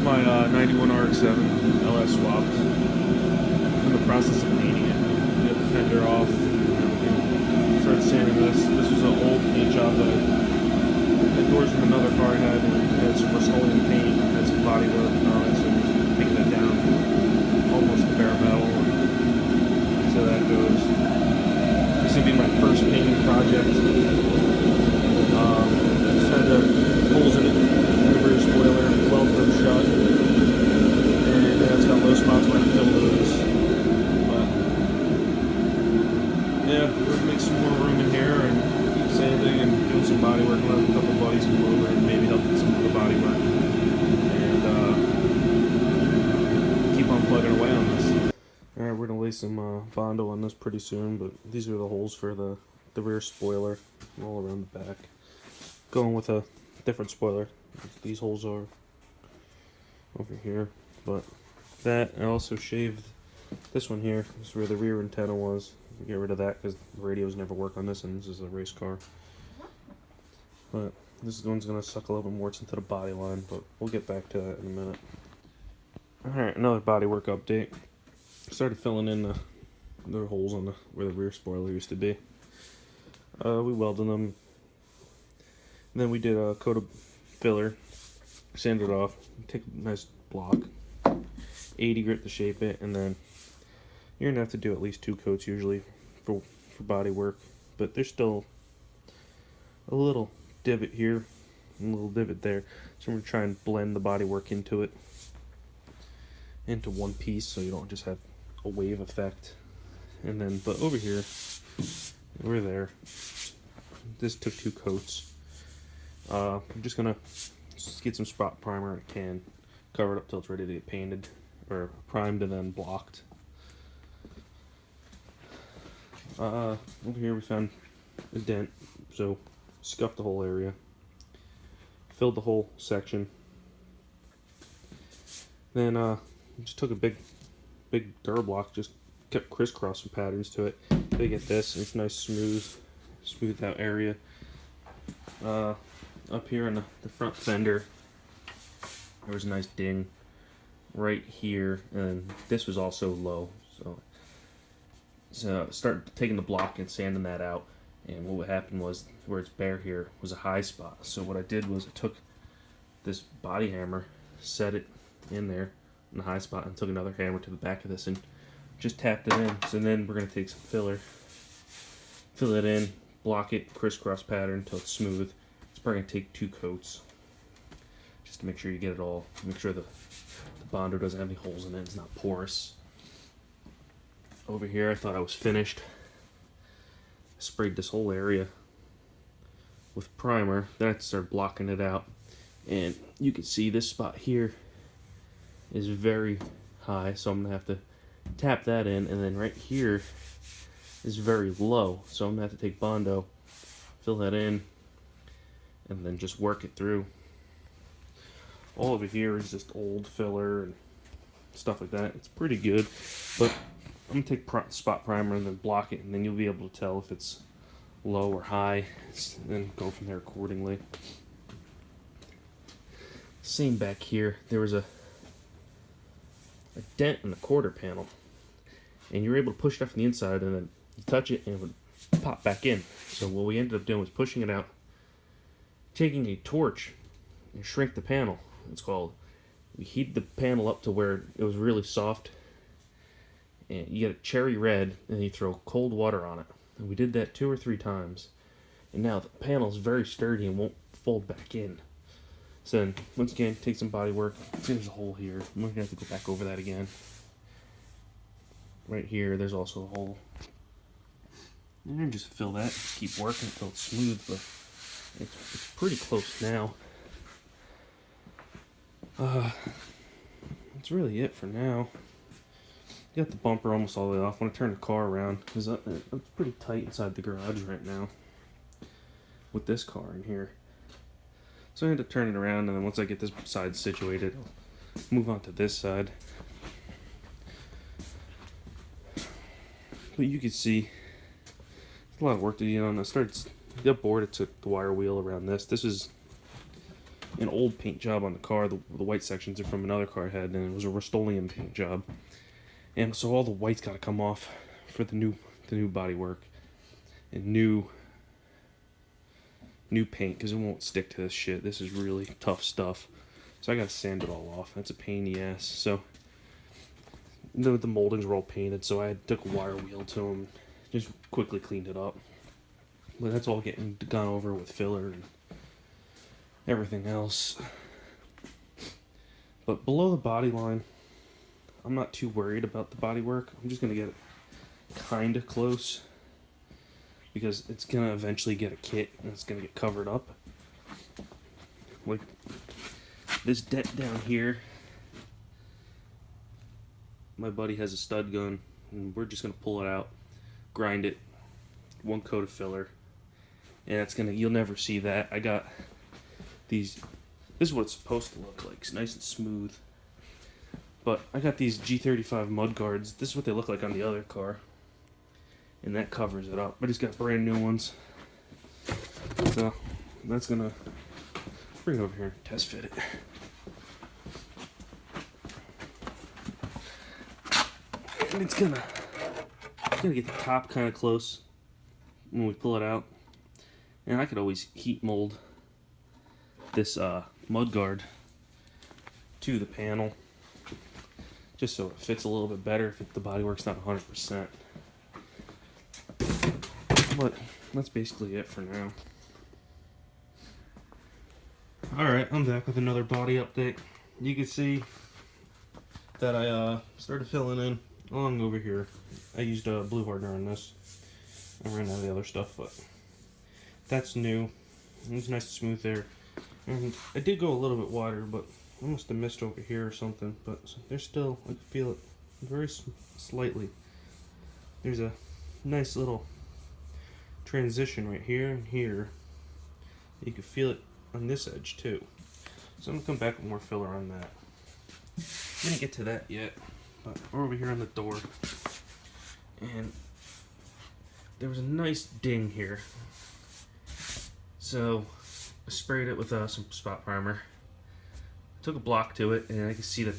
my 91 RX7 LS swapped. I'm in the process of painting it. Get the fender off. Started sanding this. This was an old paint job that doors from another car I had. It had some Rust-Oleum paint, had some body work on it, so just taking that down almost to bare metal. And so that goes. This will be my first painting project. Just had the holes in it, the rear spoiler, weld them shut, and it's got low spots where I fill those. But yeah, we're gonna make some more room in here and keep sanding and doing some body work. We'll have a couple buddies come over and maybe help with some of the body work, and keep on plugging away on this. All right, we're gonna lay some Bondo on this pretty soon, but these are the holes for the rear spoiler all around the back. Going with a different spoiler. These holes are over here, but that I also shaved this one here. This is where the rear antenna was. Get rid of that because the radios never work on this, and this is a race car. But this one's gonna suck a little bit more into the body line, but we'll get back to that in a minute. All right, another body work update. Started filling in the holes on where the rear spoiler used to be. We welded them. And then we did a coat of filler, sanded it off, take a nice block, 80 grit to shape it, and then you're gonna have to do at least 2 coats usually for body work. But there's still a little divot here, and a little divot there, so I'm gonna try and blend the body work into it, into one piece, so you don't just have a wave effect. And then, but over here, we're there. This took 2 coats. I'm just gonna get some spot primer in a can, cover it up till it's ready to get painted, or primed and then blocked. Over here we found a dent, so scuffed the whole area, filled the whole section. Then just took a big Dur block, just kept crisscrossing patterns to it. They get this, it's nice smooth out area. Up here in the front fender, there was a nice ding right here, and this was also low. So start taking the block and sanding that out, and what happened was where it's bare here was a high spot. So what I did was I took this body hammer, set it in there in the high spot, and took another hammer to the back of this and just tapped it in. So then we're going to take some filler, fill it in, block it, crisscross pattern until it's smooth. It's probably going to take 2 coats just to make sure you get it all, make sure the Bondo doesn't have any holes in it, it's not porous. Over here I thought I was finished. I sprayed this whole area with primer, then I started blocking it out, and you can see this spot here is very high, so I'm going to have to tap that in, and then right here is very low, so I'm going to have to take Bondo, fill that in, and then just work it through. All over here is just old filler and stuff like that. It's pretty good, but I'm going to take spot primer and then block it, and then you'll be able to tell if it's low or high, and then go from there accordingly. Same back here. There was a dent in the quarter panel, and you were able to push it up from the inside, and then you touch it and it would pop back in. So what we ended up doing was pushing it out, taking a torch and shrink the panel. It's called, we heat the panel up to where it was really soft, and you get a cherry red, and you throw cold water on it. And we did that 2 or 3 times, and now the panel is very sturdy and won't fold back in. So then, once again, take some body work. There's a hole here. I'm going to have to go back over that again. Right here, there's also a hole. And then just fill that, just keep working until it's smooth, but it's pretty close now. That's really it for now. Got the bumper almost all the way off. When I turn the car around, because I'm pretty tight inside the garage right now with this car in here. So I had to turn it around, and then once I get this side situated, I'll move on to this side. But you can see there's a lot of work to do on this. Got bored. It took the wire wheel around this. This is an old paint job on the car. The white sections are from another car I had, and it was a Rust-Oleum paint job. And so all the white's got to come off for the new body work and new paint, because it won't stick to this shit. This is really tough stuff. So I got to sand it all off. That's a pain in the ass. So the moldings were all painted, so I took a wire wheel to them, just quickly cleaned it up. But that's all getting gone over with filler and everything else. But below the body line, I'm not too worried about the body work. I'm just going to get it kind of close, because it's going to eventually get a kit and it's going to get covered up. Like this dent down here, my buddy has a stud gun, and we're just going to pull it out, grind it, one coat of filler, and it's going to, you'll never see that. I got these, this is what it's supposed to look like. It's nice and smooth. But I got these G35 mud guards. This is what they look like on the other car. And that covers it up. But he's got brand new ones. So that's gonna bring it over here and test fit it. And it's gonna get the top kind of close when we pull it out. And I could always heat mold this mud guard to the panel, just so it fits a little bit better if the bodywork's not 100%. But that's basically it for now. Alright, I'm back with another body update. You can see that I started filling in along over here. I used a blue hardener on this. I ran out of the other stuff, but that's new. It's nice and smooth there. And I did go a little bit wider, but I must have missed over here or something. But there's still, I can feel it very slightly. There's a nice little transition right here and here. You can feel it on this edge too. So I'm gonna come back with more filler on that. I didn't get to that yet, but we're over here on the door, and there was a nice ding here. So I sprayed it with some spot primer. Took a block to it, and I could see that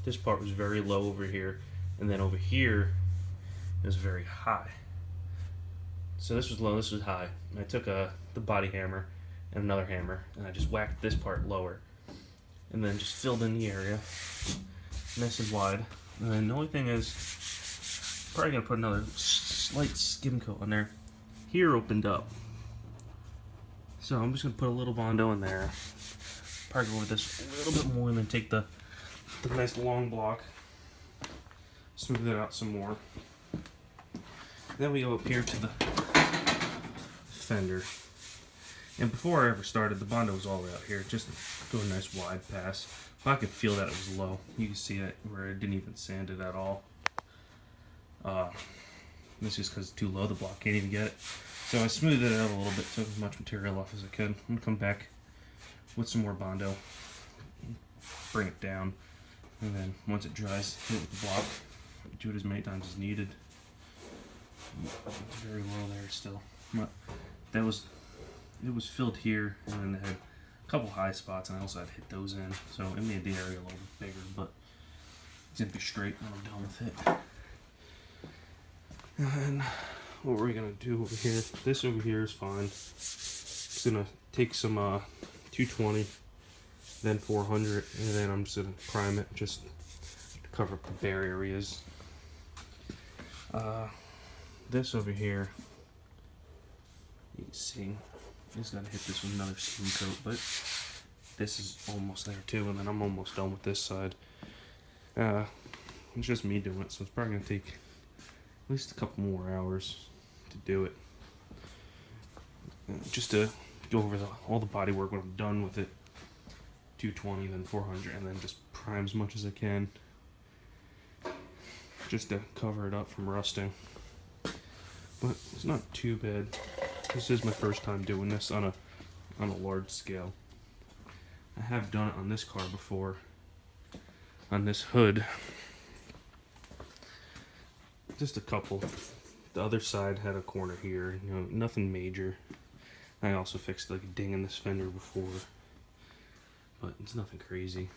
this part was very low over here, and then over here it was very high. So this was low, this was high. And I took the body hammer and another hammer, and I just whacked this part lower, and then just filled in the area nice and wide. And then the only thing is, probably gonna put another slight skim coat on there. Here opened up, so I'm just gonna put a little Bondo in there. Probably go with this a little bit more, and then take the nice long block, smooth it out some more. Then we go up here to the fender. And before I ever started, the Bondo was all the way out here, just do a nice wide pass. But I could feel that it was low. You can see it where I didn't even sand it at all. This is because it's too low, the block can't even get it. So I smoothed it out a little bit, took as much material off as I could. I'm gonna come back with some more Bondo, bring it down, and then once it dries, hit it with the block. Do it as many times as needed. It's very low there still. But it was filled here, and then it had a couple high spots, and I also had to hit those in, so it made the area a little bit bigger, but it's gonna be straight when I'm done with it. And then what we're gonna do over here, this over here is fine. Just gonna take some 220, then 400, and then I'm just gonna prime it just to cover up the bare areas. This over here, you can see, I just gotta hit this with another skim coat, but this is almost there too, and then I'm almost done with this side. It's just me doing it, so it's probably gonna take at least a couple more hours to do it. Just to go over all the body work when I'm done with it. 220, then 400, and then just prime as much as I can, just to cover it up from rusting. But it's not too bad. This is my first time doing this on a large scale. I have done it on this car before, on this hood. Just a couple. The other side had a corner here, you know, nothing major. I also fixed like a ding in this fender before. but it's nothing crazy.